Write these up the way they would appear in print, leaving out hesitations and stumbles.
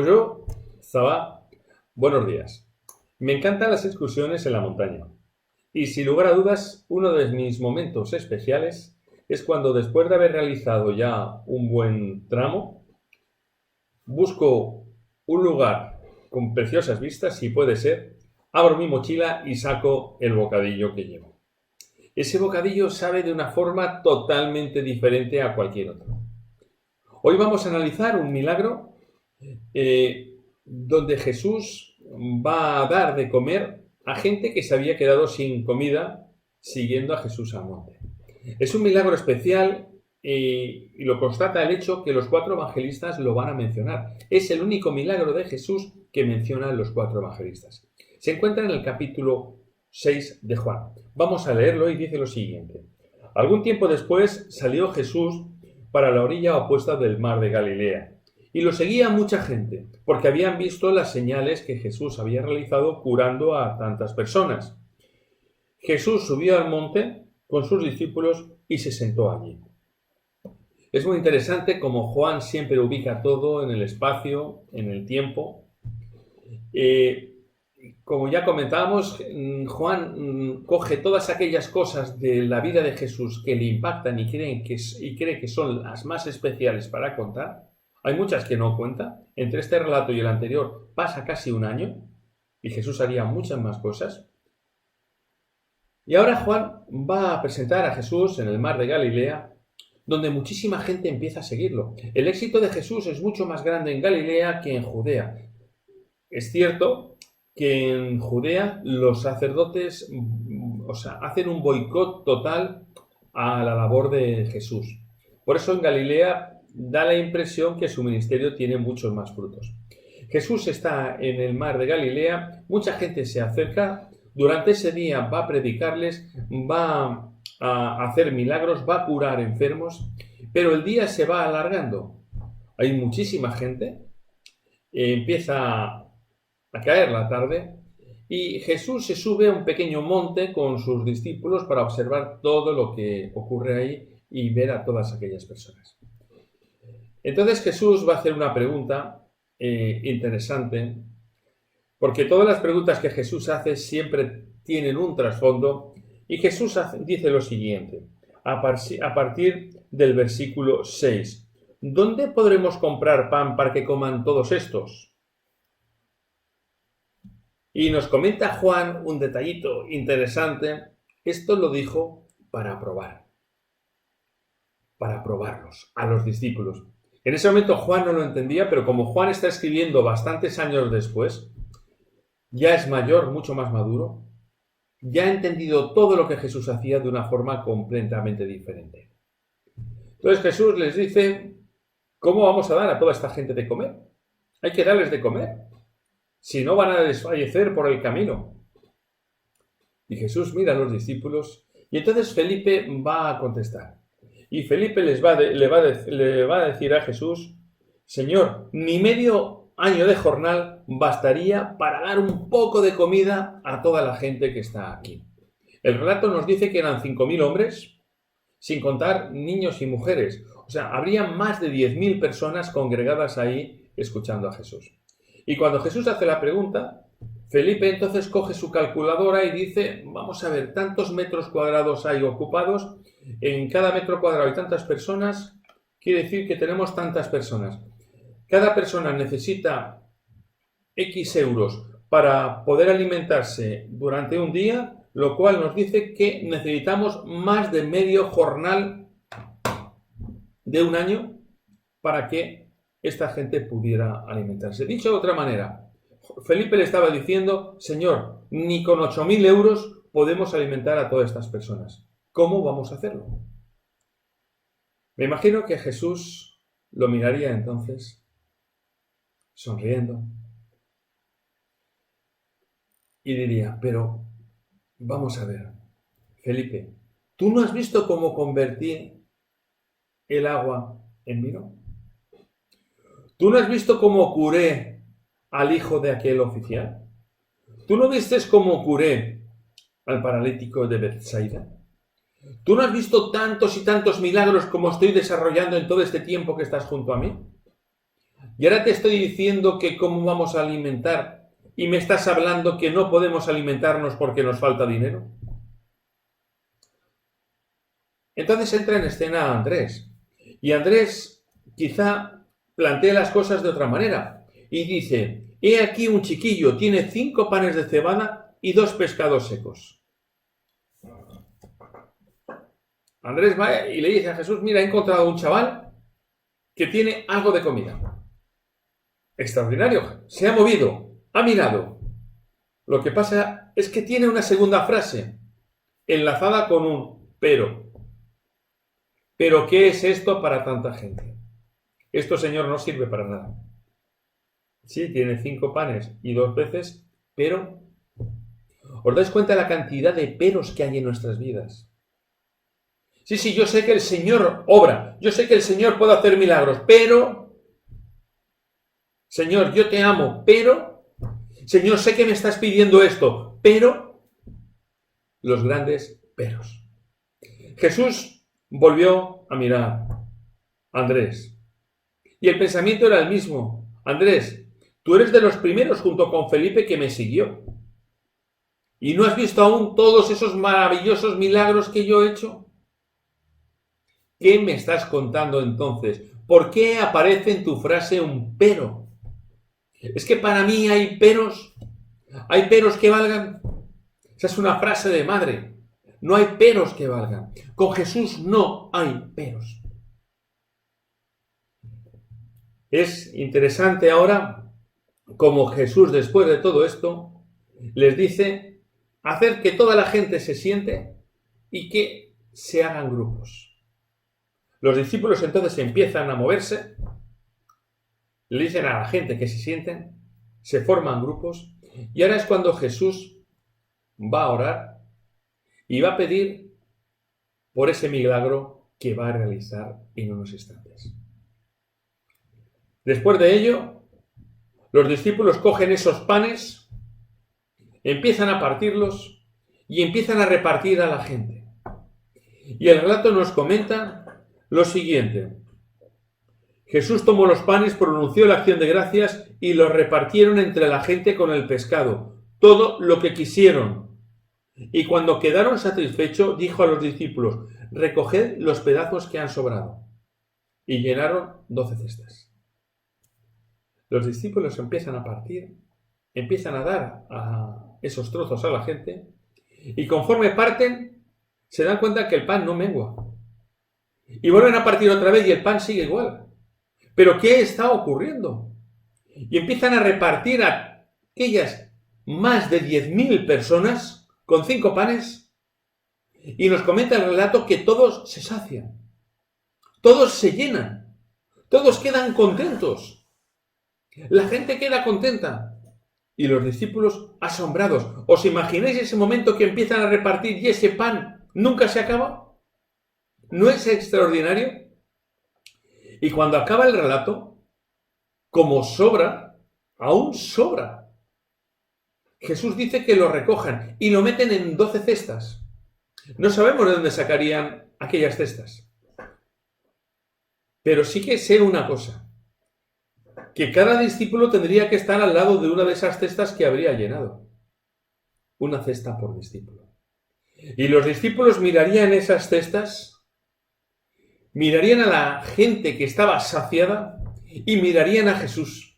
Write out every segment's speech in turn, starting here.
Bonjour, ça va? Buenos días. Me encantan las excursiones en la montaña. Y sin lugar a dudas, uno de mis momentos especiales es cuando después de haber realizado ya un buen tramo, busco un lugar con preciosas vistas, si puede ser, abro mi mochila y saco el bocadillo que llevo. Ese bocadillo sabe de una forma totalmente diferente a cualquier otro. Hoy vamos a analizar un milagro donde Jesús va a dar de comer a gente que se había quedado sin comida siguiendo a Jesús al monte. Es un milagro especial y lo constata el hecho que los 4 evangelistas lo van a mencionar. Es el único milagro de Jesús que mencionan los 4 evangelistas. Se encuentra en el capítulo 6 de Juan. Vamos a leerlo y dice lo siguiente. Algún tiempo después salió Jesús para la orilla opuesta del mar de Galilea. Y lo seguía mucha gente, porque habían visto las señales que Jesús había realizado curando a tantas personas. Jesús subió al monte con sus discípulos y se sentó allí. Es muy interesante cómo Juan siempre ubica todo en el espacio, en el tiempo. Como ya comentábamos, Juan coge todas aquellas cosas de la vida de Jesús que le impactan y cree que son las más especiales para contar. Hay muchas que no cuenta. Entre este relato y el anterior pasa casi un año y Jesús haría muchas más cosas. Y ahora Juan va a presentar a Jesús en el mar de Galilea, donde muchísima gente empieza a seguirlo. El éxito de Jesús es mucho más grande en Galilea que en Judea. Es cierto que en Judea los sacerdotes, hacen un boicot total a la labor de Jesús. Por eso en Galilea da la impresión que su ministerio tiene muchos más frutos. Jesús está en el mar de Galilea, mucha gente se acerca, durante ese día va a predicarles, va a hacer milagros, va a curar enfermos, pero el día se va alargando. Hay muchísima gente, empieza a caer la tarde y Jesús se sube a un pequeño monte con sus discípulos para observar todo lo que ocurre ahí y ver a todas aquellas personas. Entonces Jesús va a hacer una pregunta interesante, porque todas las preguntas que Jesús hace siempre tienen un trasfondo, y Jesús dice lo siguiente, a partir del versículo 6. ¿Dónde podremos comprar pan para que coman todos estos? Y nos comenta Juan un detallito interesante. Esto lo dijo para probarlos a los discípulos. En ese momento Juan no lo entendía, pero como Juan está escribiendo bastantes años después, ya es mayor, mucho más maduro, ya ha entendido todo lo que Jesús hacía de una forma completamente diferente. Entonces Jesús les dice, ¿cómo vamos a dar a toda esta gente de comer? Hay que darles de comer, si no van a desfallecer por el camino. Y Jesús mira a los discípulos y entonces Felipe va a contestar. Y Felipe le va a decir a Jesús, Señor, ni medio año de jornal bastaría para dar un poco de comida a toda la gente que está aquí. El relato nos dice que eran 5.000 hombres, sin contar niños y mujeres. O sea, habría más de 10.000 personas congregadas ahí escuchando a Jesús. Y cuando Jesús hace la pregunta, Felipe entonces coge su calculadora y dice, vamos a ver, tantos metros cuadrados hay ocupados, en cada metro cuadrado hay tantas personas, quiere decir que tenemos tantas personas. Cada persona necesita X euros para poder alimentarse durante un día, lo cual nos dice que necesitamos más de medio jornal de un año para que esta gente pudiera alimentarse. Dicho de otra manera, Felipe le estaba diciendo, Señor, ni con 8.000 euros podemos alimentar a todas estas personas. ¿Cómo vamos a hacerlo? Me imagino que Jesús lo miraría entonces, sonriendo, y diría, pero vamos a ver, Felipe, ¿tú no has visto cómo convertí el agua en vino? ¿Tú no has visto cómo curé al hijo de aquel oficial? ¿Tú no viste cómo curé al paralítico de Bethsaida? ¿Tú no has visto tantos y tantos milagros como estoy desarrollando en todo este tiempo que estás junto a mí? Y ahora te estoy diciendo que cómo vamos a alimentar y me estás hablando que no podemos alimentarnos porque nos falta dinero. Entonces entra en escena Andrés. Y Andrés quizá plantea las cosas de otra manera. Y dice, he aquí un chiquillo, tiene 5 panes de cebada y 2 pescados secos. Andrés va y le dice a Jesús, mira, he encontrado un chaval que tiene algo de comida. Extraordinario. Se ha movido, ha mirado. Lo que pasa es que tiene una segunda frase enlazada con un pero. ¿Pero qué es esto para tanta gente? Esto, Señor, no sirve para nada. Sí, tiene 5 panes y 2 peces, pero ¿os dais cuenta de la cantidad de peros que hay en nuestras vidas? Sí, yo sé que el Señor obra, yo sé que el Señor puede hacer milagros, pero, Señor, yo te amo, pero, Señor, sé que me estás pidiendo esto, pero, los grandes peros. Jesús volvió a mirar a Andrés y el pensamiento era el mismo. Andrés, tú eres de los primeros junto con Felipe que me siguió y no has visto aún todos esos maravillosos milagros que yo he hecho. ¿Qué me estás contando entonces? ¿Por qué aparece en tu frase un pero? ¿Es que para mí hay peros? ¿Hay peros que valgan? Esa es una frase de madre. No hay peros que valgan. Con Jesús no hay peros. Es interesante ahora cómo Jesús, después de todo esto, les dice hacer que toda la gente se siente y que se hagan grupos. Los discípulos entonces empiezan a moverse, le dicen a la gente que se sienten, se forman grupos, y ahora es cuando Jesús va a orar y va a pedir por ese milagro que va a realizar en unos instantes. Después de ello, los discípulos cogen esos panes, empiezan a partirlos y empiezan a repartir a la gente. Y el relato nos comenta lo siguiente. Jesús tomó los panes, pronunció la acción de gracias y los repartieron entre la gente con el pescado, todo lo que quisieron. Y cuando quedaron satisfechos, dijo a los discípulos, recoged los pedazos que han sobrado. Y llenaron 12 cestas. Los discípulos empiezan a partir, empiezan a dar a esos trozos a la gente, y conforme parten, se dan cuenta que el pan no mengua. Y vuelven a partir otra vez y el pan sigue igual. ¿Pero qué está ocurriendo? Y empiezan a repartir a aquellas más de 10.000 personas con 5 panes, y nos comenta el relato que todos se sacian, todos se llenan, todos quedan contentos, la gente queda contenta y los discípulos asombrados. ¿Os imagináis ese momento que empiezan a repartir y ese pan nunca se acaba? ¿No es extraordinario? Y cuando acaba el relato, como sobra, aún sobra. Jesús dice que lo recojan y lo meten en 12 cestas. No sabemos de dónde sacarían aquellas cestas. Pero sí que sé una cosa, que cada discípulo tendría que estar al lado de una de esas cestas que habría llenado. Una cesta por discípulo. Y los discípulos mirarían esas cestas, mirarían a la gente que estaba saciada y mirarían a Jesús.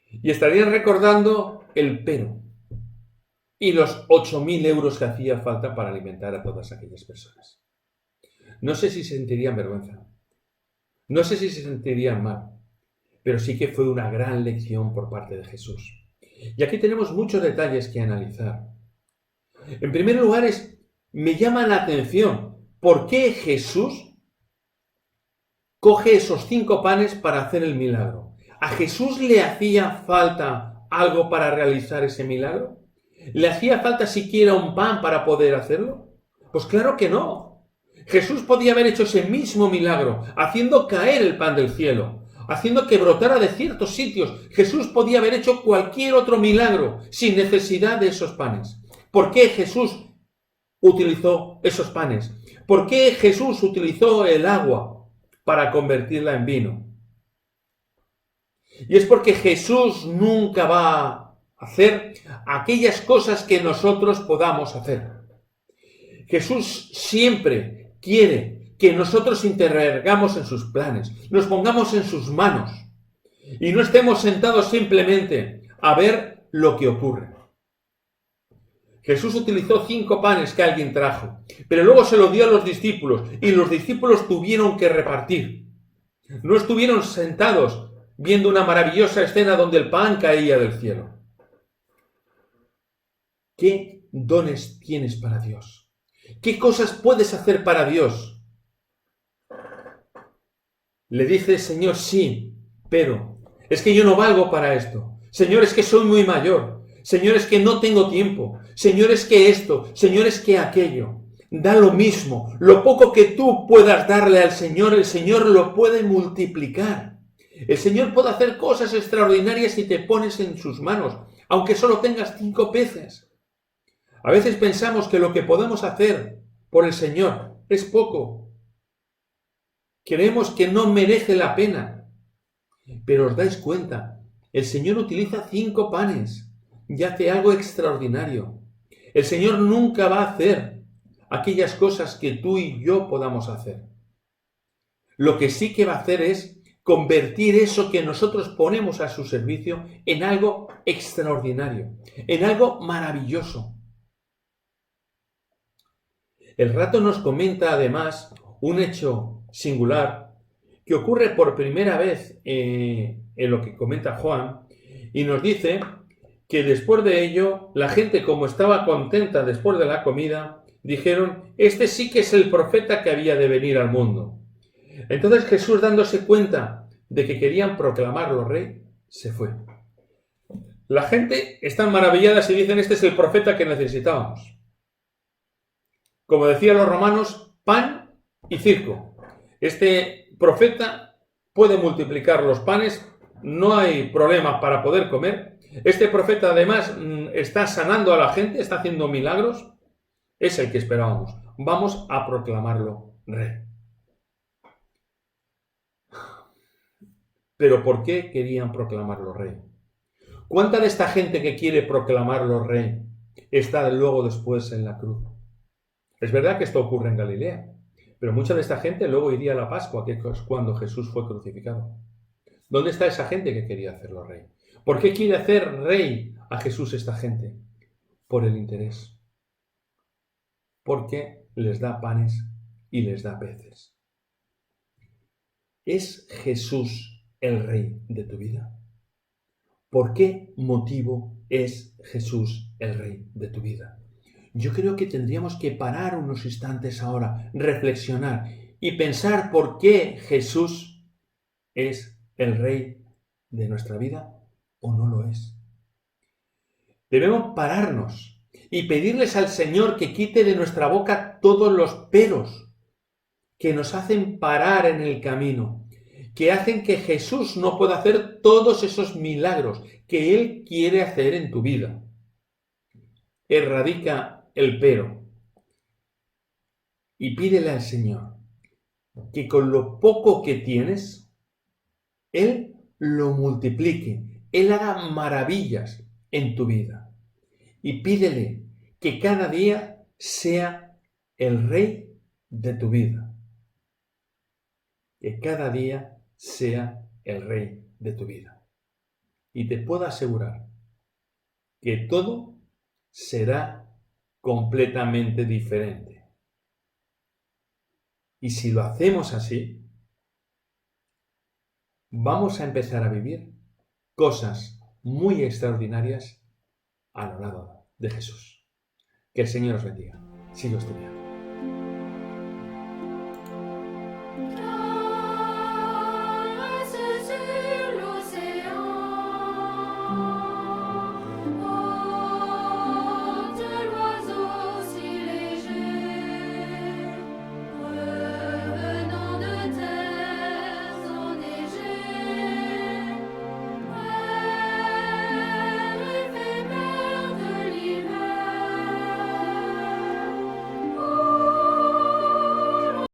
Y estarían recordando el pero y los 8.000 euros que hacía falta para alimentar a todas aquellas personas. No sé si sentirían vergüenza, no sé si se sentirían mal, pero sí que fue una gran lección por parte de Jesús. Y aquí tenemos muchos detalles que analizar. En primer lugar, me llama la atención por qué Jesús coge esos 5 panes para hacer el milagro. ¿A Jesús le hacía falta algo para realizar ese milagro? ¿Le hacía falta siquiera un pan para poder hacerlo? Pues claro que no. Jesús podía haber hecho ese mismo milagro, haciendo caer el pan del cielo, haciendo que brotara de ciertos sitios. Jesús podía haber hecho cualquier otro milagro sin necesidad de esos panes. ¿Por qué Jesús utilizó esos panes? ¿Por qué Jesús utilizó el agua para convertirla en vino? Y es porque Jesús nunca va a hacer aquellas cosas que nosotros podamos hacer. Jesús siempre quiere que nosotros interrogamos en sus planes, nos pongamos en sus manos y no estemos sentados simplemente a ver lo que ocurre. Jesús utilizó 5 panes que alguien trajo, pero luego se los dio a los discípulos y los discípulos tuvieron que repartir. No estuvieron sentados viendo una maravillosa escena donde el pan caía del cielo. ¿Qué dones tienes para Dios? ¿Qué cosas puedes hacer para Dios? Le dice, Señor, sí, pero es que yo no valgo para esto. Señor, es que soy muy mayor. Señor, es que no tengo tiempo. Señor, es que esto. Señor, es que aquello. Da lo mismo. Lo poco que tú puedas darle al Señor, el Señor lo puede multiplicar. El Señor puede hacer cosas extraordinarias si te pones en sus manos, aunque solo tengas 5 peces. A veces pensamos que lo que podemos hacer por el Señor es poco. Creemos que no merece la pena. Pero os dais cuenta, el Señor utiliza 5 panes y hace algo extraordinario. El Señor nunca va a hacer aquellas cosas que tú y yo podamos hacer. Lo que sí que va a hacer es convertir eso que nosotros ponemos a su servicio en algo extraordinario, en algo maravilloso. El rato nos comenta además un hecho singular que ocurre por primera vez en lo que comenta Juan y nos dice que después de ello la gente, como estaba contenta después de la comida, dijeron, este sí que es el profeta que había de venir al mundo. Entonces Jesús, dándose cuenta de que querían proclamarlo rey, se fue. La gente está maravillada y dicen, este es el profeta que necesitábamos. Como decían los romanos, pan y circo. Este profeta puede multiplicar los panes, no hay problema para poder comer. Este profeta además está sanando a la gente, está haciendo milagros. Es el que esperábamos. Vamos a proclamarlo rey. ¿Pero por qué querían proclamarlo rey? ¿Cuánta de esta gente que quiere proclamarlo rey está luego después en la cruz? Es verdad que esto ocurre en Galilea, pero mucha de esta gente luego iría a la Pascua, que es cuando Jesús fue crucificado. ¿Dónde está esa gente que quería hacerlo rey? ¿Por qué quiere hacer rey a Jesús esta gente? Por el interés. Porque les da panes y les da peces. ¿Es Jesús el rey de tu vida? ¿Por qué motivo es Jesús el rey de tu vida? Yo creo que tendríamos que parar unos instantes ahora, reflexionar y pensar por qué Jesús es el rey de nuestra vida o no lo es. Debemos pararnos y pedirles al Señor que quite de nuestra boca todos los peros que nos hacen parar en el camino, que hacen que Jesús no pueda hacer todos esos milagros que Él quiere hacer en tu vida. Erradica el pero y pídele al Señor que con lo poco que tienes, Él lo multiplique, Él haga maravillas en tu vida. Y pídele que cada día sea el rey de tu vida. Que cada día sea el rey de tu vida. Y te puedo asegurar que todo será completamente diferente. Y si lo hacemos así, vamos a empezar a vivir cosas muy extraordinarias a lo lado de Jesús. Que el Señor os bendiga. Sigo estudiando.